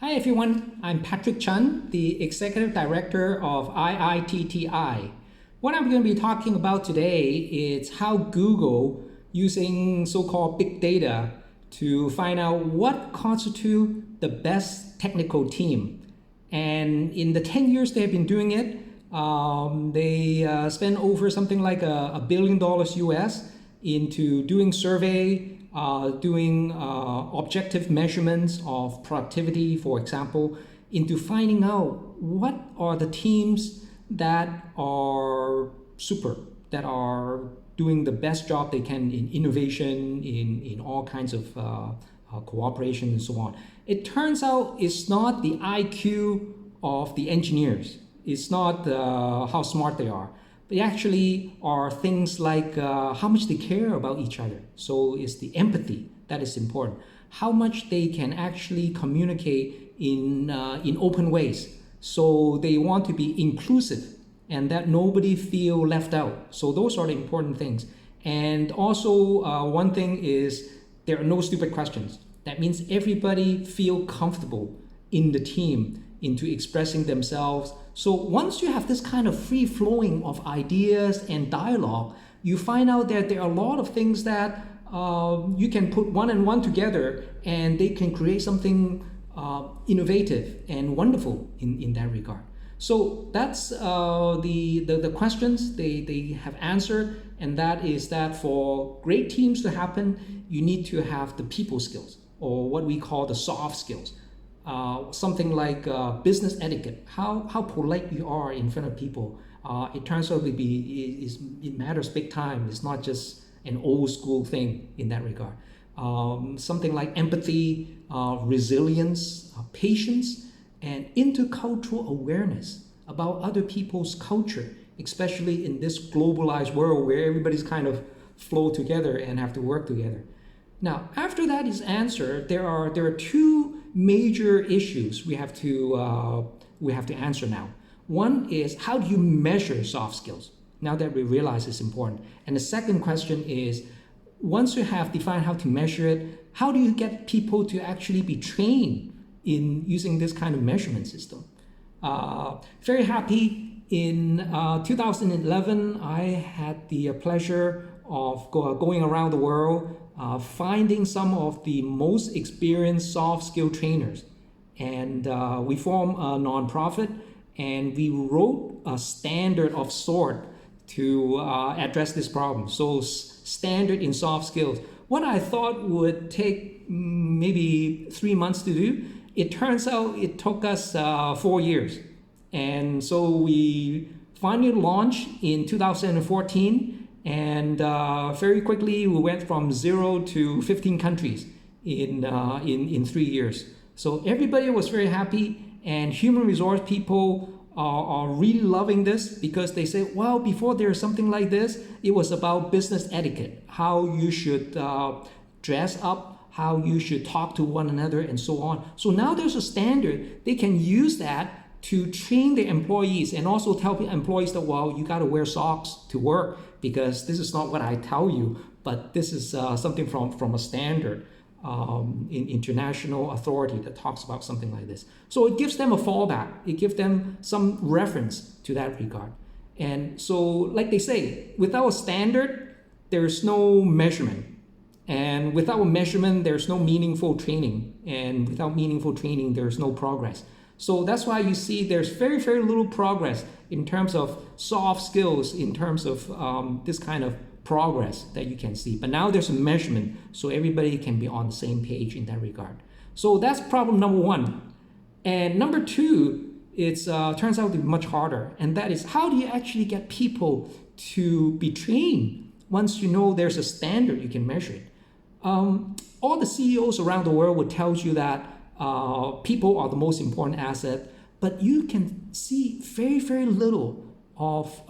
Hi everyone, I'm Patrick Chun, the Executive Director of IITTI. What I'm going to be talking about today is how Google, using so-called big data, to find out what constitutes the best technical team. And in the 10 years they have been doing it, they spent over something like $1 billion US into doing survey, doing objective measurements of productivity, for example, into finding out what are the teams that are super, that are doing the best job they can in innovation, in all kinds of cooperation and so on. It turns out it's not the IQ of the engineers. It's not how smart they are. They actually are things like how much they care about each other. So it's the empathy that is important. How much they can actually communicate in open ways. So they want to be inclusive and that nobody feel left out. So those are the important things. And also one thing is there are no stupid questions. That means everybody feel comfortable in the team into expressing themselves. So once you have this kind of free flowing of ideas and dialogue, you find out that there are a lot of things that you can put one and one together and they can create something innovative and wonderful in that regard. So that's the questions they have answered, and that is that for great teams to happen, you need to have the people skills, or what we call the soft skills. Something like business etiquette, how polite you are in front of people. It turns out to be, it matters big time. It's not just an old school thing in that regard. Something like empathy, resilience, patience, and intercultural awareness about other people's culture, especially in this globalized world where everybody's kind of flow together and have to work together. Now, after that is answered, there are two major issues we have to answer now. One is, how do you measure soft skills? Now that we realize it's important. And the second question is, once you have defined how to measure it, how do you get people to actually be trained in using this kind of measurement system? Very happy in 2011, I had the pleasure of going around the world, finding some of the most experienced soft skill trainers. And we formed a nonprofit, and we wrote a standard of sort to address this problem. So standard in soft skills. What I thought would take maybe 3 months to do, it turns out it took us 4 years. And so we finally launched in 2014, and very quickly we went from 0 to 15 countries in 3 years. So everybody was very happy, and human resource people are really loving this, because they say, well, before there's something like this, it was about business etiquette, how you should dress up, how you should talk to one another, and so on. So now there's a standard. They can use that to train their employees, and also tell employees that, well, you got to wear socks to work, because this is not what I tell you, but this is something from a standard in international authority that talks about something like this. So it gives them a fallback. It gives them some reference to that regard. And so, like they say, without a standard, there's no measurement. And without a measurement, there's no meaningful training. And without meaningful training, there's no progress. So that's why you see there's very, very little progress in terms of soft skills, in terms of this kind of progress that you can see. But now there's a measurement, so everybody can be on the same page in that regard. So that's problem number one. And number two, it turns out to be much harder. And that is, how do you actually get people to be trained once you know there's a standard you can measure it? All the CEOs around the world would tell you that people are the most important asset, but you can see very, very little of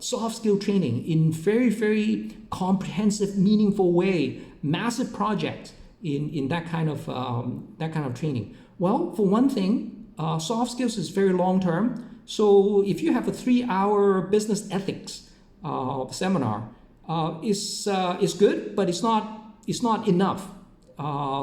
soft skill training in very, very comprehensive, meaningful way, massive projects in that kind of training. Well, for one thing, soft skills is very long term. So if you have a 3-hour business ethics seminar, it's good, but it's not enough.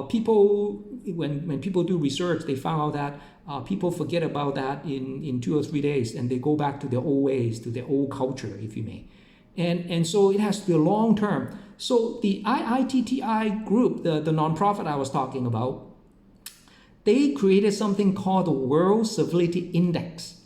People when people do research, they found out that people forget about that in 2 or 3 days, and they go back to their old ways, to their old culture, if you may. And so it has to be a long term. So the IITTI group, the nonprofit I was talking about, they created something called the World Civility Index.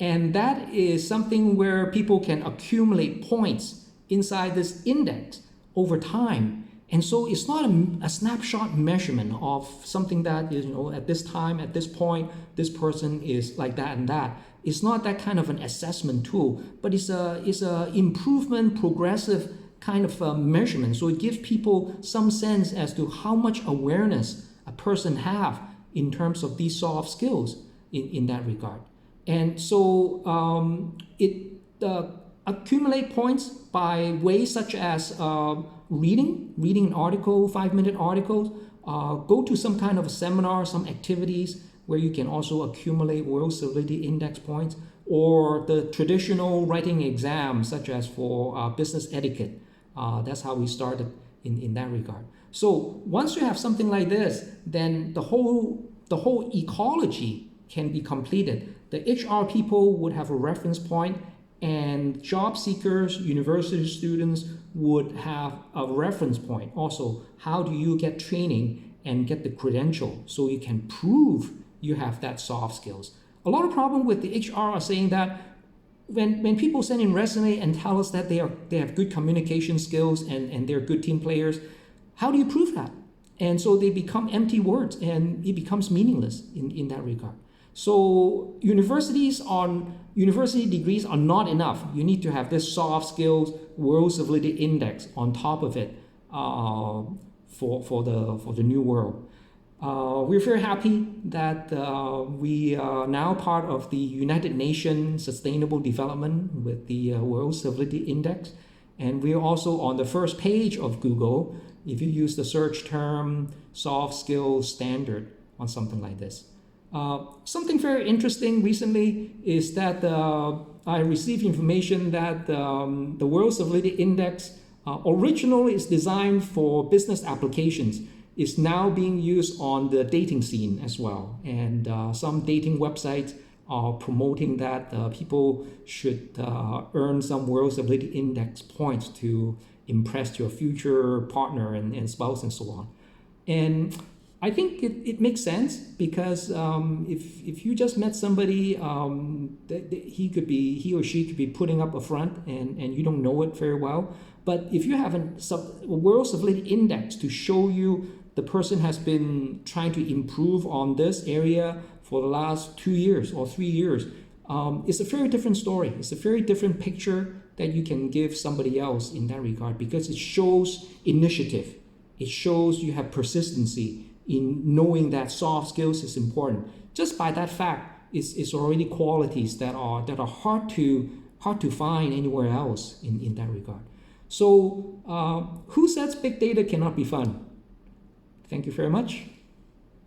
And that is something where people can accumulate points inside this index over time. And so it's not a snapshot measurement of something that is, at this time, at this point, this person is like that and that. It's not that kind of an assessment tool, but it's a improvement, progressive kind of measurement. So it gives people some sense as to how much awareness a person have in terms of these soft skills in that regard. And so it accumulate points by ways such as reading an article, 5-minute articles, go to some kind of a seminar, some activities where you can also accumulate World Civility Index points, or the traditional writing exams such as for business etiquette. That's how we started in that regard. So once you have something like this, then the whole ecology can be completed. The HR people would have a reference point, and job seekers, university students would have a reference point. Also, how do you get training and get the credential so you can prove you have that soft skills? A lot of problem with the HR are saying that when people send in resume and tell us that they have good communication skills and they're good team players, how do you prove that? And so they become empty words and it becomes meaningless in that regard. So university degrees are not enough. You need to have this soft skills World Civility Index on top of it for the new world. We're very happy that we are now part of the United Nations Sustainable Development with the World Civility Index, and we're also on the first page of Google if you use the search term soft skills standard on something like this. Something very interesting recently is that I received information that the World Civility Index originally is designed for business applications, is now being used on the dating scene as well. And some dating websites are promoting that people should earn some World Civility Index points to impress your future partner and spouse and so on. And I think it makes sense because if you just met somebody, he or she could be putting up a front and you don't know it very well. But if you have a World Civility Index to show you the person has been trying to improve on this area for the last 2 years or 3 years, it's a very different story. It's a very different picture that you can give somebody else in that regard because it shows initiative. It shows you have persistency in knowing that soft skills is important. Just by that fact, it's already qualities that are hard to find anywhere else in that regard. So who says big data cannot be fun? Thank you very much.